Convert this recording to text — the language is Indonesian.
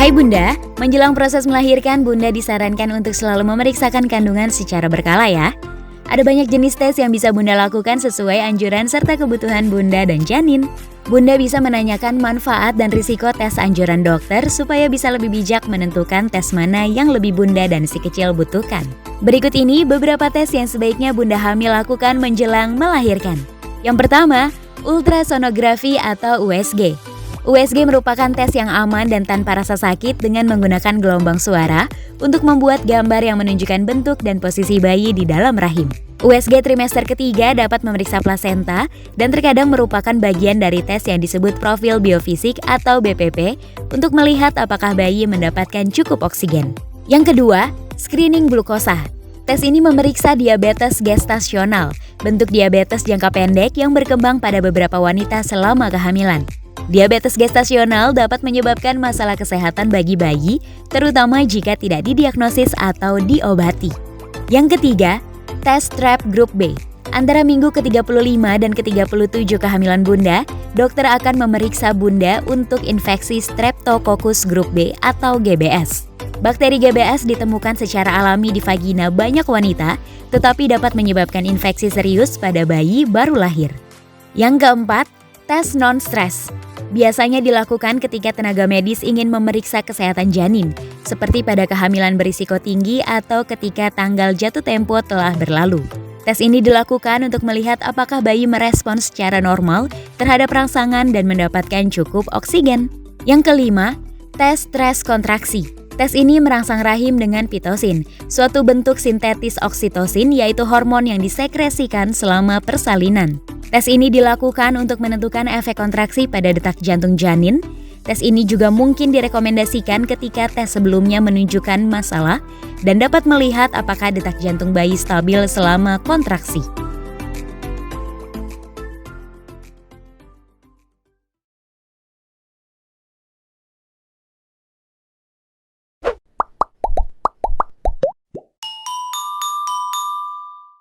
Hai Bunda, menjelang proses melahirkan, Bunda disarankan untuk selalu memeriksakan kandungan secara berkala ya. Ada banyak jenis tes yang bisa Bunda lakukan sesuai anjuran serta kebutuhan Bunda dan janin. Bunda bisa menanyakan manfaat dan risiko tes anjuran dokter supaya bisa lebih bijak menentukan tes mana yang lebih Bunda dan si kecil butuhkan. Berikut ini beberapa tes yang sebaiknya Bunda hamil lakukan menjelang melahirkan. Yang pertama, ultrasonografi atau USG. USG merupakan tes yang aman dan tanpa rasa sakit dengan menggunakan gelombang suara untuk membuat gambar yang menunjukkan bentuk dan posisi bayi di dalam rahim. USG trimester ketiga dapat memeriksa plasenta dan terkadang merupakan bagian dari tes yang disebut profil biofisik atau BPP untuk melihat apakah bayi mendapatkan cukup oksigen. Yang kedua, screening glukosa. Tes ini memeriksa diabetes gestasional, bentuk diabetes jangka pendek yang berkembang pada beberapa wanita selama kehamilan. Diabetes gestasional dapat menyebabkan masalah kesehatan bagi bayi, terutama jika tidak didiagnosis atau diobati. Yang ketiga, tes strep grup B. Antara minggu ke-35 dan ke-37 kehamilan Bunda, dokter akan memeriksa Bunda untuk infeksi Streptococcus grup B atau GBS. Bakteri GBS ditemukan secara alami di vagina banyak wanita, tetapi dapat menyebabkan infeksi serius pada bayi baru lahir. Yang keempat, tes non-stres. Biasanya dilakukan ketika tenaga medis ingin memeriksa kesehatan janin, seperti pada kehamilan berisiko tinggi atau ketika tanggal jatuh tempo telah berlalu. Tes ini dilakukan untuk melihat apakah bayi merespons secara normal terhadap rangsangan dan mendapatkan cukup oksigen. Yang kelima, tes stres kontraksi. Tes ini merangsang rahim dengan pitosin, suatu bentuk sintetis oksitosin yaitu hormon yang disekresikan selama persalinan. Tes ini dilakukan untuk menentukan efek kontraksi pada detak jantung janin. Tes ini juga mungkin direkomendasikan ketika tes sebelumnya menunjukkan masalah dan dapat melihat apakah detak jantung bayi stabil selama kontraksi.